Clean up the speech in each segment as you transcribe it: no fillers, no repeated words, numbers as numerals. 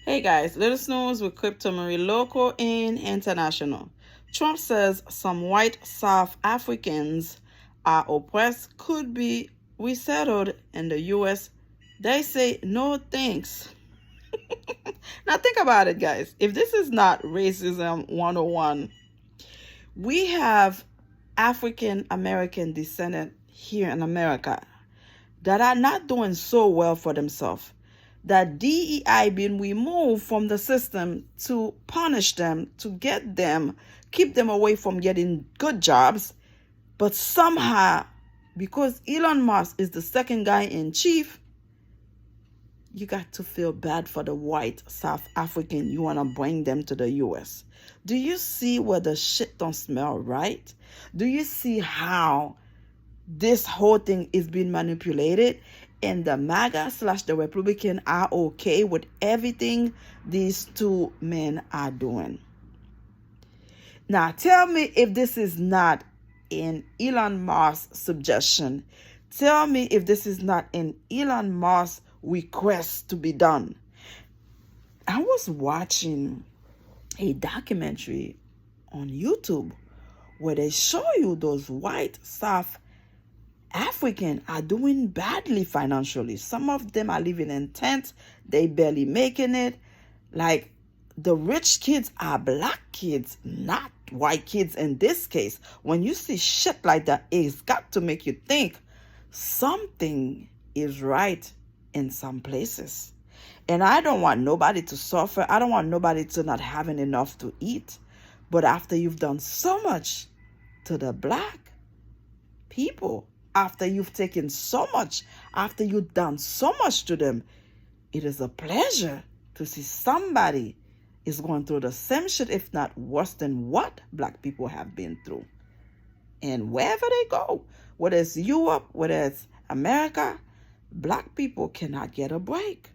Hey guys, latest news with Crypto Marie local and international. Trump says some white South Africans are oppressed could be resettled in the US. They say no thanks. Now think about it, guys. If this is not racism 101, we have African American descendant here in America that are not doing so well for themselves. That DEI being removed from the system to punish them, to get them, keep them away from getting good jobs. But somehow, because Elon Musk is the second guy in chief, you got to feel bad for the white South African. You want to bring them to the US. Do you see where the shit don't smell right? Do you see how this whole thing is being manipulated, and the MAGA / the Republican are okay with everything these two men are doing? Now tell me if this is not an Elon Musk suggestion. Tell me if this is not an Elon Musk request to be done. I was watching a documentary on YouTube where they show you those white South African are doing badly financially. Some of them are living in tents. They barely making it. Like, the rich kids are black kids, not white kids in this case. When you see shit like that, it's got to make you think something is right in some places. And I don't want nobody to suffer. I don't want nobody to not having enough to eat. But after you've done so much to the black people, after you've taken so much, after you've done so much to them, it is a pleasure to see somebody is going through the same shit, if not worse than what black people have been through. And wherever they go, whether it's Europe, whether it's America, black people cannot get a break.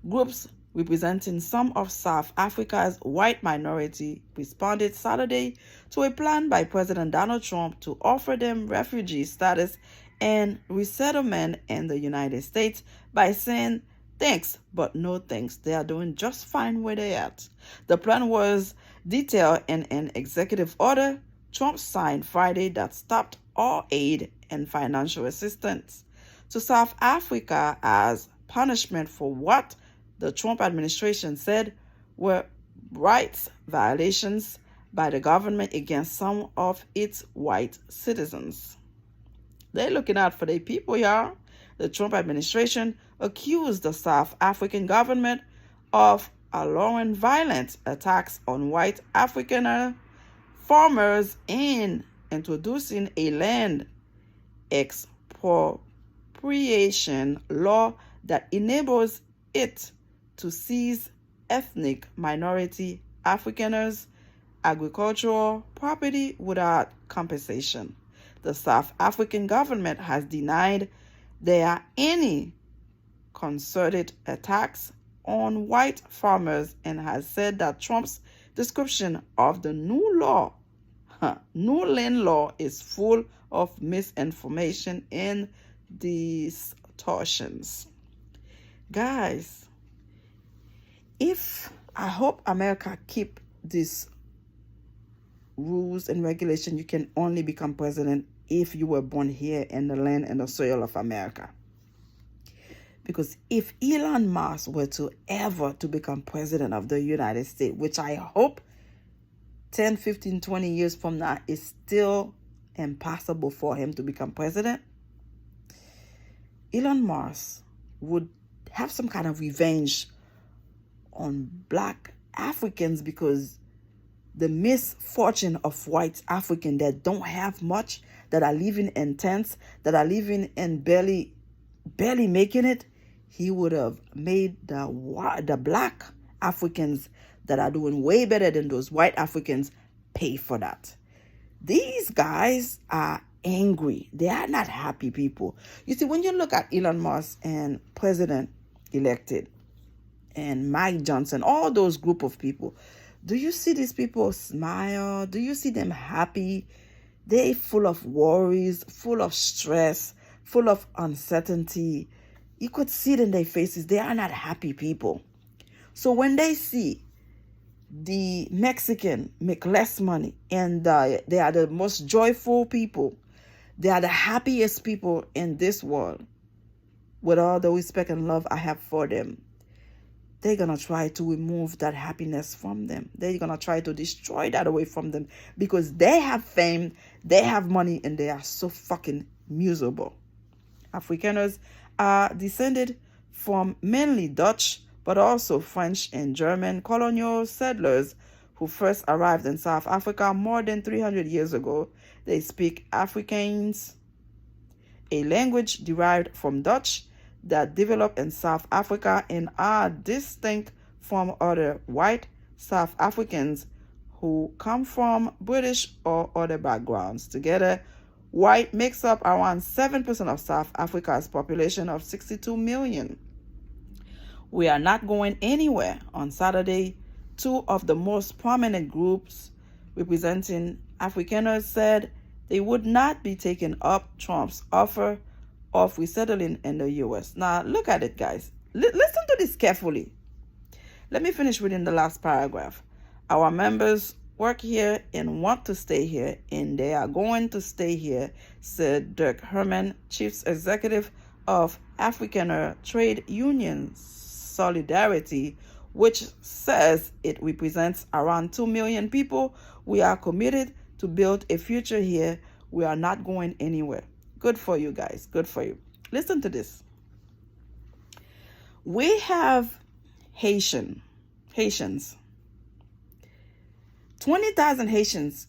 Groups representing some of South Africa's white minority responded Saturday to a plan by President Donald Trump to offer them refugee status and resettlement in the United States by saying thanks, but no thanks. They are doing just fine where they're at. The plan was detailed in an executive order Trump signed Friday that stopped all aid and financial assistance to South Africa as punishment for what the Trump administration said were rights violations by the government against some of its white citizens. They're looking out for their people, y'all. The Trump administration accused the South African government of allowing violent attacks on white African farmers and introducing a land expropriation law that enables it to seize ethnic minority Afrikaners' agricultural property without compensation. The South African government has denied there are any concerted attacks on white farmers and has said that Trump's description of the new land law is full of misinformation and distortions. Guys, I hope America keep these rules and regulation. You can only become president if you were born here in the land and the soil of America. Because if Elon Musk were to ever to become president of the United States, which I hope 10, 15, 20 years from now is still impossible for him to become president, Elon Musk would have some kind of revenge on black Africans because the misfortune of white Africans that don't have much, that are living in tents, that are living in barely making it, he would have made the black Africans that are doing way better than those white Africans pay for that. These guys are angry. They are not happy people. You see, when you look at Elon Musk and President elected and Mike Johnson, all those group of people, do you see these people smile? Do you see them happy? They full of worries, full of stress, full of uncertainty. You could see it in their faces. They are not happy people. So when they see the Mexican make less money and they are the most joyful people, they are the happiest people in this world, with all the respect and love I have for them, they're going to try to remove that happiness from them. They're going to try to destroy that away from them because they have fame, they have money, and they are so fucking miserable. Afrikaners are descended from mainly Dutch, but also French and German colonial settlers who first arrived in South Africa more than 300 years ago. They speak Afrikaans, a language derived from Dutch that developed in South Africa and are distinct from other white South Africans who come from British or other backgrounds. Together, white makes up around 7% of South Africa's population of 62 million. We are not going anywhere. On Saturday, two of the most prominent groups representing Afrikaners said they would not be taking up Trump's offer of resettling in the U.S. Now, look at it, guys. Listen to this carefully. Let me finish reading the last paragraph. Our members work here and want to stay here, and they are going to stay here, said Dirk Herman, chief executive of Afrikaner Trade Union Solidarity, which says it represents around 2 million people. We are committed to build a future here. We are not going anywhere. Good for you guys. Good for you. Listen to this. We have Haitians. 20,000 Haitians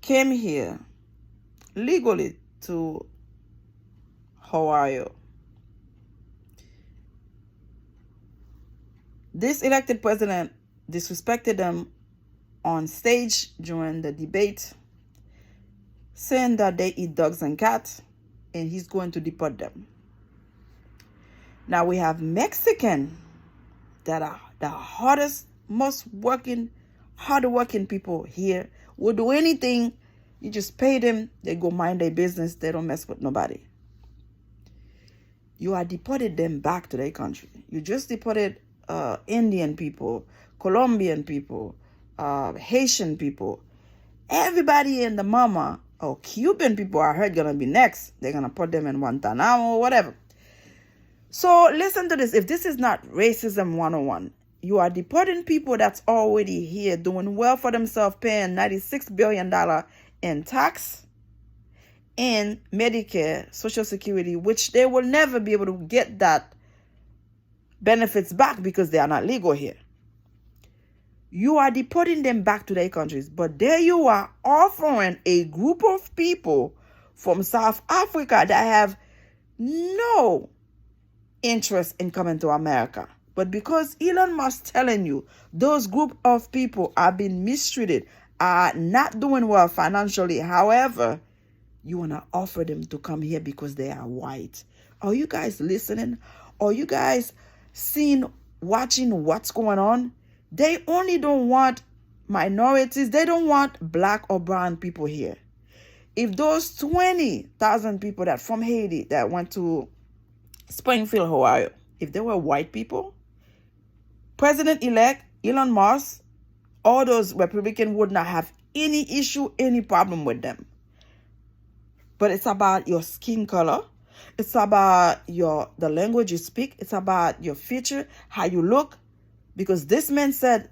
came here legally to Ohio. This elected president disrespected them on stage during the debate, saying that they eat dogs and cats, and he's going to deport them. Now we have Mexican that are the hardest, most hardworking people here. Will do anything. You just pay them, they go mind their business, they don't mess with nobody. You are deported them back to their country. You just deported Indian people, Colombian people, Haitian people. Everybody in the mama, Cuban people I heard gonna be next. They're gonna put them in Guantanamo or whatever. So listen to this. If this is not racism 101, you are deporting people that's already here doing well for themselves, paying $96 billion in tax and Medicare, Social Security, which they will never be able to get that benefits back because they are not legal here. You are deporting them back to their countries, but there you are offering a group of people from South Africa that have no interest in coming to America. But because Elon Musk telling you those group of people are being mistreated, are not doing well financially, however, you want to offer them to come here because they are white. Are you guys listening? Are you guys watching what's going on? They only don't want minorities. They don't want black or brown people here. If those 20,000 people that from Haiti that went to Springfield, Ohio, if they were white people, President-elect Elon Musk, all those Republicans would not have any issue, any problem with them. But it's about your skin color. It's about the language you speak. It's about your feature, how you look. Because this man said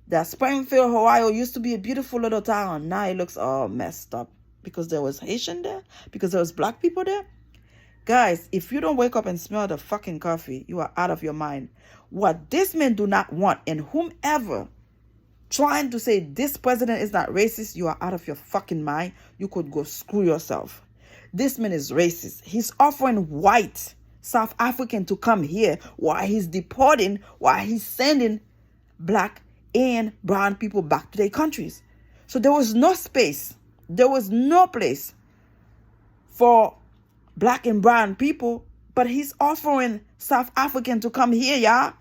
that Springfield, Ohio used to be a beautiful little town. Now it looks all messed up. Because there was Haitian there. Because there was black people there. Guys, if you don't wake up and smell the fucking coffee, you are out of your mind. What this man do not want, and whomever trying to say this president is not racist, you are out of your fucking mind. You could go screw yourself. This man is racist. He's offering white South African to come here while he's deporting, while he's sending black and brown people back to their countries. So there was no space. There was no place for black and brown people, but he's offering South African to come here, y'all.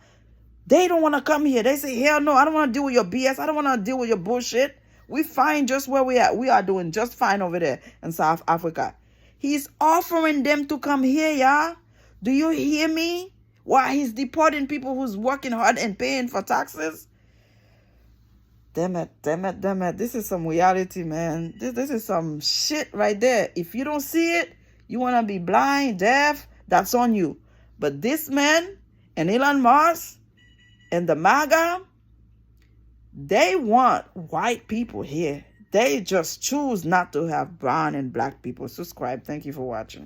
They don't want to come here. They say, hell no, I don't want to deal with your BS. I don't want to deal with your bullshit. We fine just where we are. We are doing just fine over there in South Africa. He's offering them to come here, y'all. Do you hear me? Why he's deporting people who's working hard and paying for taxes? Damn it. This is some reality, man. This is some shit right there. If you don't see it, you want to be blind, deaf, that's on you. But this man and Elon Musk and the MAGA, they want white people here. They just choose not to have brown and black people. Subscribe. Thank you for watching.